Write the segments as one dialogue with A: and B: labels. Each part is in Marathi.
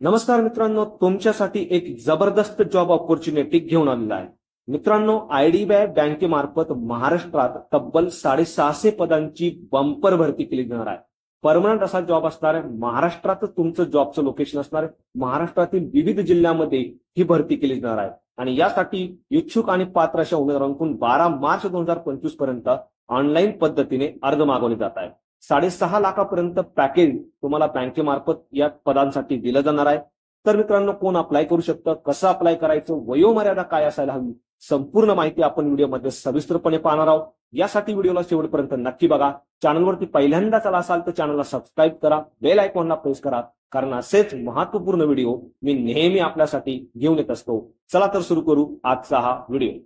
A: नमस्कार मित्रांनो, तुमच्यासाठी एक जबरदस्त जॉब ऑपॉर्च्युनिटी घेऊन आलेला आहे। मित्रांनो, आयडीबीआय बँकेमार्फत महाराष्ट्रात तब्बल 650 पदांची बंपर भरती केली जाणार आहे। परमनंट असा जॉब असणार आहे। महाराष्ट्रातच तुमचं जॉबचं लोकेशन असणार आहे। महाराष्ट्रातील विविध जिल्ह्यांमध्ये ही भरती केली जाणार आहे आणि यासाठी इच्छुक आणि पात्र अशा उमेदवारांकडून 12 मार्च 2025 पर्यंत ऑनलाईन पद्धतीने अर्ज मागवले जात आहे। 6.5 लाखापर्यंत पॅकेज तुम्हाला बँकेमार्फत या पदांसाठी दिलं जाणार आहे। तर मित्रांनो, कोण अप्लाय करू शकतं, कसं अप्लाय करायचं, वयोमर्यादा काय असायला हवी, संपूर्ण माहिती आपण व्हिडिओमध्ये सविस्तरपणे पाहणार आहोत। यासाठी व्हिडिओला शेवटपर्यंत नक्की बघा। चॅनलवरती पहिल्यांदाच आला असाल तर चॅनलला सबस्क्राईब करा, बेल आयकॉनला प्रेस करा, कारण असेच महत्त्वपूर्ण व्हिडिओ मी नेहमी आपल्यासाठी घेऊन येत असतो। चला तर सुरू करू आजचा हा व्हिडिओ।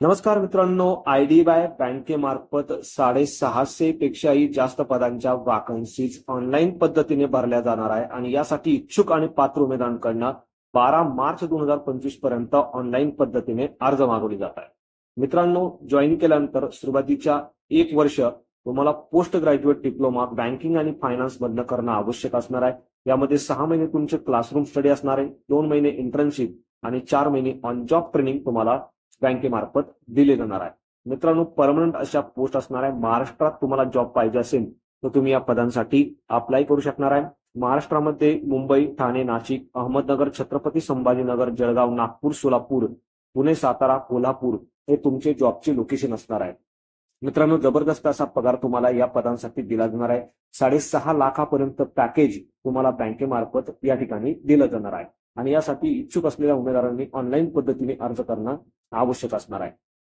A: नमस्कार मित्रांनो, आयडीबीआय बँकेमार्फत 650 पेक्षाही जास्त पदांच्या वॅकन्सीज ऑनलाईन पद्धतीने भरल्या जाणार आहे आणि यासाठी इच्छुक आणि पात्र उमेदवारांकडून 12 मार्च 2025 पर्यंत ऑनलाईन पद्धतीने अर्ज मागवले जात आहे। मित्रांनो, जॉईन केल्यानंतर सुरुवातीच्या 1 वर्ष तुम्हाला पोस्ट ग्रॅज्युएट डिप्लोमा बँकिंग आणि फायनान्स मधनं करणं आवश्यक असणार आहे। यामध्ये 6 महिने तुमचे क्लासरूम स्टडी असणार आहे, 2 महिने इंटर्नशिप आणि 4 महिने ऑन जॉब ट्रेनिंग तुम्हाला बँकेमार्फत दिले जाणार आहे। मित्रांनो, परमनंट अशा पोस्ट असणार आहे। महाराष्ट्रात तुम्हाला जॉब पाहिजे असेल तर तुम्ही या पदांसाठी अप्लाय करू शकणार आहे। महाराष्ट्रामध्ये मुंबई, ठाणे, नाशिक, अहमदनगर, छत्रपती संभाजीनगर, जळगाव, नागपूर, सोलापूर, पुणे, सातारा, कोल्हापूर हे तुमचे जॉबचे लोकेशन असणार आहे। मित्रांनो, जबरदस्त असा पगार तुम्हाला या पदांसाठी दिला जाणार आहे। 6.5 लाखापर्यंत पॅकेज तुम्हाला बँकेमार्फत या ठिकाणी दिलं जाणार आहे आणि यासाठी इच्छुक असलेल्या उमेदवारांनी ऑनलाईन पद्धतीने अर्ज करणं आवश्यक असणार आहे।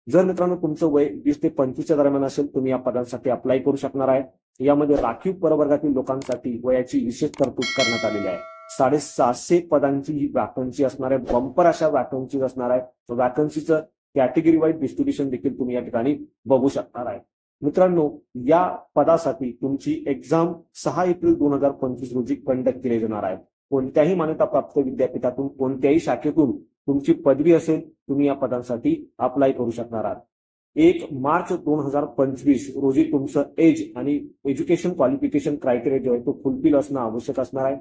A: जर मित्रांनो तुमचं वय 20 ते 25 दरम्यान असेल तुम्ही या पदांसाठी अप्लाय करू शकणार आहे। यामध्ये राखीव प्रवर्गातील लोकांसाठी वयाची विशेष तरतूद करण्यात आलेली आहे। 650 पदांची ही वॅकन्सी असणार आहे। बंपर अशा वॅकन्सी असणार आहे। वॅकन्सीचं कॅटेगरी वाईज डिस्ट्रीब्युशन देखील तुम्ही या ठिकाणी बघू शकणार आहे। मित्रांनो, या पदासाठी तुमची एक्झाम 6 एप्रिल 2025 रोजी कंडक्ट केली जाणार आहे। कोणत्याही मान्यताप्राप्त विद्यापीठातून कोणत्याही शाखेतून तुमची पदवी असेल तुम्ही या पदांसाठी अप्लाय करू शकणार आहात। 1 मार्च 2025 रोजी तुमचं एज आणि एज्युकेशन क्वालिफिकेशन क्रायटेरिया जो आहे तो फुलफिल असणं आवश्यक असणार आहे।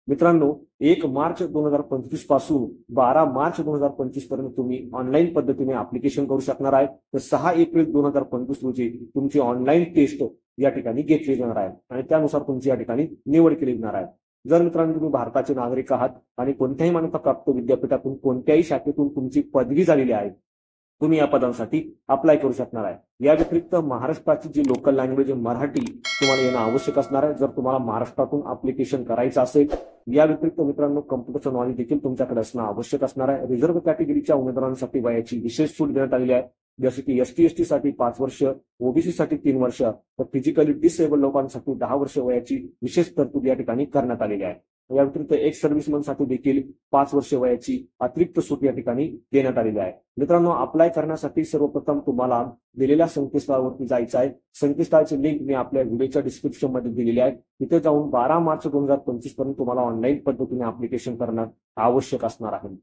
A: मित्रांनो, 1 मार्च 2025 पासून 12 मार्च 2025 पर्यंत तुम्ही ऑनलाईन पद्धतीने ऍप्लिकेशन करू शकणार आहे। तर 6 एप्रिल 2025 रोजी तुमची ऑनलाईन टेस्ट या ठिकाणी घेतली जाणार आहे आणि त्यानुसार तुमची या ठिकाणी निवड केली जाणार आहे। जर मित्रांनो तुम्ही भारताचे नागरिक आहात आणि कोणत्याही मान्यताप्राप्त विद्यापीठातून कोणत्याही शाखेतून तुमची पदवी झालेली आहे तुम्ही या पदांसाठी अप्लाय करू शकणार आहे। या व्यतिरिक्त महाराष्ट्राची जी लोकल लँग्वेज मराठी तुम्हाला येणं आवश्यक असणार आहे जर तुम्हाला महाराष्ट्रातून ऍप्लिकेशन करायचं असेल। या व्यतिरिक्त मित्रांनो कम्प्युटरचं नॉलेज देखील तुमच्याकडे असणं आवश्यक असणार आहे। रिझर्व्ह कॅटेगरीच्या उमेदवारांसाठी वयाची विशेष सूट देण्यात आलेली आहे, जसे की ST/ST साठी 5 वर्ष, ओबीसी साठी 3 वर्ष, तर फिजिकली डिसेबल लोकांसाठी 10 वर्ष वयाची विशेष तरतूद या ठिकाणी करण्यात आलेली आहे। या व्यतिरिक्त एक्स सर्व्हिसमन साठी देखील 5 वर्ष वयाची अतिरिक्त सूट या ठिकाणी देण्यात आलेली आहे। मित्रांनो, अप्लाय करण्यासाठी सर्वप्रथम तुम्हाला दिलेल्या संकेतस्थळावरती जायचं आहे। संकेतस्थळाची लिंक मी आपल्या व्हिडिओच्या डिस्क्रिप्शन मध्ये दिलेली आहे। तिथे जाऊन 12 मार्च 2025 पर्यंत तुम्हाला ऑनलाईन पद्धतीने ऍप्लिकेशन करणं आवश्यक असणार आहे।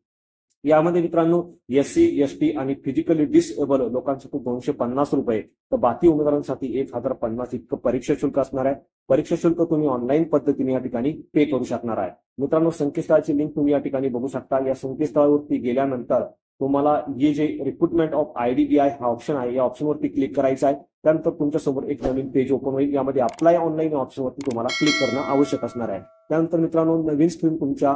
A: यामध्ये मित्रांनो SC, ST आणि फिजिकली डिसेबल लोकांसाठी 250 रुपये, तर बाकी उमेदवारांसाठी 1050 इतकं परीक्षा शुल्क असणार आहे। परीक्षा शुल्क तुम्ही ऑनलाईन पद्धतीने या ठिकाणी पे करू शकणार आहे। मित्रांनो, संकेतस्थळाची लिंक तुम्ही या ठिकाणी बघू शकता। या संकेतस्थळावरती गेल्यानंतर तुम्हाला हे जे रिक्रुटमेंट ऑफ आयडीबीआय हा ऑप्शन आहे या ऑप्शनवरती क्लिक करायचं आहे। त्यानंतर तुमच्यासमोर एक नवीन पेज ओपन होईल। यामध्ये अप्लाय ऑनलाईन ऑप्शनवरती तुम्हाला क्लिक करणं आवश्यक असणार आहे। त्यानंतर मित्रांनो नवीन स्क्रीन तुमच्या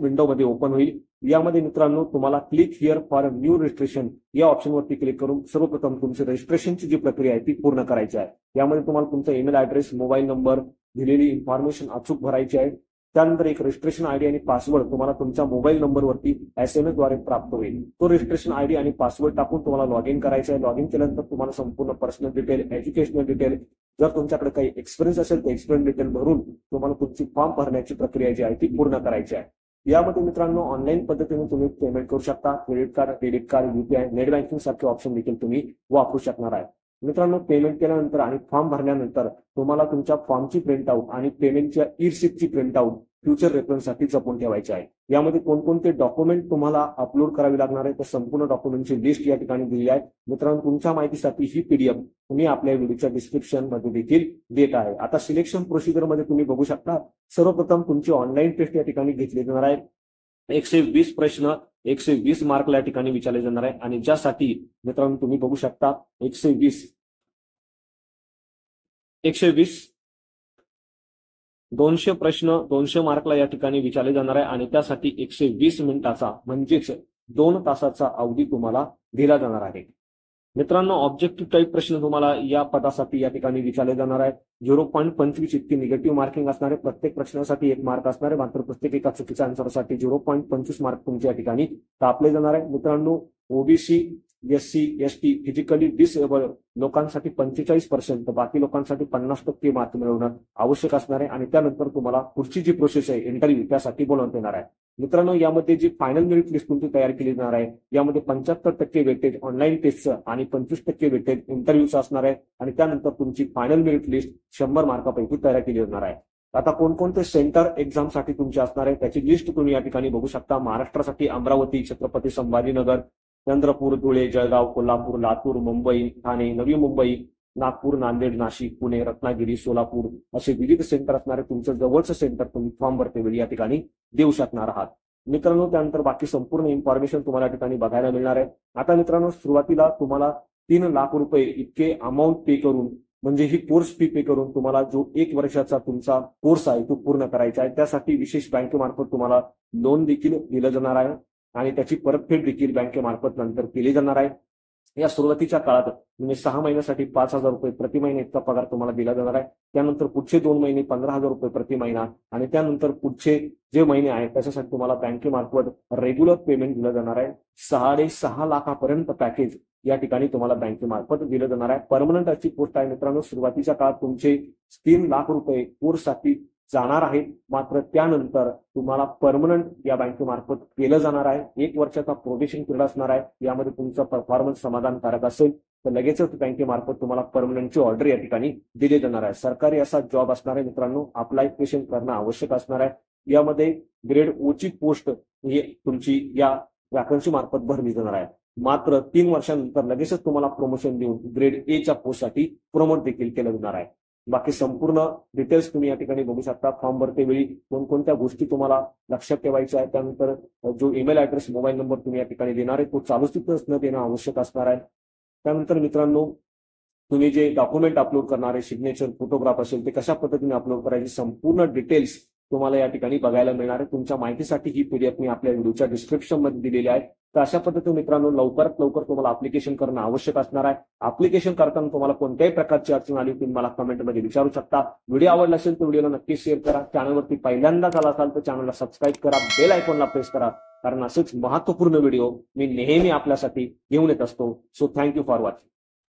A: विंडोमध्ये ओपन होईल। यामध्ये मित्रांनो तुम्हाला click here for new registration या ऑप्शनवरती क्लिक करून सर्वप्रथम तुमची रजिस्ट्रेशनची जी प्रक्रिया आहे ती पूर्ण करायची आहे। यामध्ये तुम्हाला तुमचा ईमेल ऍड्रेस, मोबाईल नंबर, दिलेली इन्फॉर्मेशन अचूक भरायची आहे। त्यानंतर एक रजिस्ट्रेशन आयडी आणि पासवर्ड तुम्हाला तुमच्या मोबाईल नंबरवरती SMS द्वारे प्राप्त होईल। तो रजिस्ट्रेशन आयडी आणि पासवर्ड टाकून तुम्हाला लॉग इन करायचं आहे। लॉग इन केल्यानंतर तुम्हाला संपूर्ण पर्सनल डिटेल, एज्युकेशनल डिटेल, जर तुमच्याकडे काही एक्सपिरियन्स असेल तर एक्सपिरियन्स डिटेल भरून तुम्हाला तुमची फॉर्म भरण्याची प्रक्रिया जी आहे ती पूर्ण करायची आहे। यामध्ये मित्रांनो ऑनलाईन पद्धतीने तुम्ही पेमेंट करू शकता। Credit card, debit card, UPI, net banking सारखे ऑप्शन देखील तुम्ही वापरू शकणार आहे। मित्रांनो, पेमेंट केल्यानंतर आणि फॉर्म भरल्यानंतर तुम्हाला तुमच्या फॉर्मची प्रिंटआउट आणि पेमेंटच्या ई रिसिप्टची प्रिंटआउट फ्युचर रेफरन्ससाठी जपून ठेवायचे आहे. यामध्ये कोणकोणते डॉक्युमेंट तुम्हाला अपलोड करावे लागणार आहे, तर संपूर्ण डॉक्युमेंटची लिस्ट या ठिकाणी दिली आहे. मित्रांनो, तुमच्या माहितीसाठी ही पीडीएफ तुम्ही आपल्या व्हिडिओच्या डिस्क्रिप्शन मध्ये देखील देत आहे. आता सिलेक्शन प्रोसिजर मध्ये तुम्ही बघू शकता, सर्वप्रथम तुमची ऑनलाईन टेस्ट या ठिकाणी घेतली जाणार आहे. 120 प्रश्न 120 मार्कला या ठिकाणी विचारले जाणार आहे आणि ज्यासाठी मित्रांनो तुम्ही बघू शकता 120 200 प्रश्न 200 मार्कला या ठिकाणी विचारले जाणार आहे आणि त्यासाठी 120 मिनिटाचा म्हणजेच 2 तासाचा अवधी तुम्हाला दिला जाणार आहे. मित्रांनो, ऑब्जेक्टिव्ह टाईप प्रश्न तुम्हाला या पदासाठी या ठिकाणी विचारले जाणार आहे. 0.25 इतकी निगेटिव्ह मार्किंग असणार आहे. प्रत्येक प्रश्नासाठी 1 मार्क असणार आहे, मात्र प्रत्येक एका चुकीच्या आन्सरसाठी 0.25 मार्क तुमच्या ठिकाणी कापले जाणार आहे. मित्रांनो, OBC SC ST physically disable लोकांसाठी 45%, तर बाकी लोकांसाठी 50% मार्क मिळवणं आवश्यक असणार आहे आणि त्यानंतर तुम्हाला पुढची जी प्रोसेस आहे इंटरव्ह्यू त्यासाठी बोलावण्यात येणार आहे. मित्रांनो, यामध्ये जी फायनल मेरिट लिस्ट तुमची तयार केली जाणार आहे यामध्ये 75% वेटेज ऑनलाईन टेस्टचं आणि 25% वेटेज इंटरव्ह्यूचं असणार आहे आणि त्यानंतर तुमची फायनल मेरिट लिस्ट 100 मार्कापैकी तयार केली जाणार आहे. आता कोणकोणते सेंटर एक्झामसाठी तुमचे असणार आहे त्याची लिस्ट तुम्ही या ठिकाणी बघू शकता. महाराष्ट्रासाठी अमरावती, छत्रपती संभाजीनगर, चंद्रपूर, धुळे, जळगाव, कोल्हापूर, लातूर, मुंबई, ठाणे, नवी मुंबई, नागपूर, नांदेड, नाशिक, पुणे, रत्नागिरी, सोलापूर असे विविध सेंटर असणारे तुमचं जवळचं सेंटर तुम्ही फॉर्म भरतेवेळी या ठिकाणी देऊ शकणार आहात. मित्रांनो, त्यानंतर बाकी संपूर्ण इन्फॉर्मेशन तुम्हाला या ठिकाणी बघायला मिळणार आहे. आता मित्रांनो, सुरुवातीला तुम्हाला 3 लाख रुपये इतके अमाऊंट पे करून म्हणजे ही कोर्स फी पे करून तुम्हाला जो 1 वर्षाचा तुमचा कोर्स आहे तो पूर्ण करायचा आहे. त्यासाठी विशेष बँकेमार्फत तुम्हाला लोन देखील दिलं जाणार आहे आणि त्याची परतफेड देखील बँकेमार्फत नंतर केली जाणार आहे. या सुरुवातीच्या काळात म्हणजे 6 महिन्यासाठी 5,000 रुपये प्रति महिना इतका पगार तुम्हाला दिला जाणार आहे. त्यानंतर पुढचे 2 महिने 15,000 रुपये प्रति महिना आणि त्यानंतर पुढचे जे महिने आहेत त्याच्यासाठी तुम्हाला बँकेमार्फत रेग्युलर पेमेंट दिलं जाणार आहे. 6.5 लाखापर्यंत पॅकेज या ठिकाणी तुम्हाला बँकेमार्फत दिलं जाणार आहे. परमनंट अशी पोस्ट आहे. मित्रांनो, सुरुवातीच्या काळात तुमचे 3 लाख रुपये कोर्ससाठी जाणार आहेत, मात्र त्यानंतर तुम्हाला परमनंट या बँकेमार्फत केलं जाणार आहे. 1 वर्षाचा प्रोबेशन पिरियड असणार आहे. यामध्ये तुमचा परफॉर्मन्स समाधानकारक असेल तर लगेचच बँकेमार्फत तुम्हाला परमनंटची ऑर्डर या ठिकाणी दिली जाणार आहे. सरकारी असा जॉब असणार आहे. मित्रांनो, अप्लायकेशन करणं आवश्यक असणार आहे. यामध्ये ग्रेड O ची पोस्ट ही तुमची या वॅकन्सी मार्फत भरली जाणार आहे. मात्र 3 वर्षांनंतर लगेचच तुम्हाला प्रमोशन देऊन ग्रेड A च्या पोस्टसाठी प्रमोट देखील केलं जाणार आहे. बाकी संपूर्ण डिटेल्स तुम्ही या ठिकाणी बघू शकता. फॉर्म भरतेवेळी कोणकोणत्या गोष्टी तुम्हाला लक्षात ठेवायच्या आहेत, त्यानंतर जो ईमेल ऍड्रेस, मोबाईल नंबर तुम्ही या ठिकाणी देणार आहे तो चालू स्थितीत देणं आवश्यक असणार आहे. त्यानंतर मित्रांनो, तुम्ही जे डॉक्युमेंट अपलोड करणार आहे, सिग्नेचर, फोटोग्राफ असेल ते कशा पद्धतीने अपलोड करायचे संपूर्ण डिटेल्स तुम्हाला या ठिकाणी बघायला मिळणार आहे. तुमच्या माहितीसाठी ही पीडीएफ मी आपल्या व्हिडिओच्या डिस्क्रिप्शन मध्ये दिलेली आहे. तर अशा पद्धतीने मित्रांनो, लवकरात लवकर तुम्हाला अप्लिकेशन करणं आवश्यक असणार आहे. अप्लिकेशन करताना तुम्हाला कोणत्याही प्रकारची अडचण आली तुम्ही मला कमेंटमध्ये विचारू शकता. व्हिडिओ आवडला असेल तर व्हिडिओला नक्की शेअर करा. चॅनलवरती पहिल्यांदाच आला असाल तर चॅनलला सबस्क्राईब करा, बेल आयकॉनला प्रेस करा, कारण असेच महत्त्वपूर्ण व्हिडिओ मी नेहमी आपल्यासाठी घेऊन येत असतो. So thank you for watching.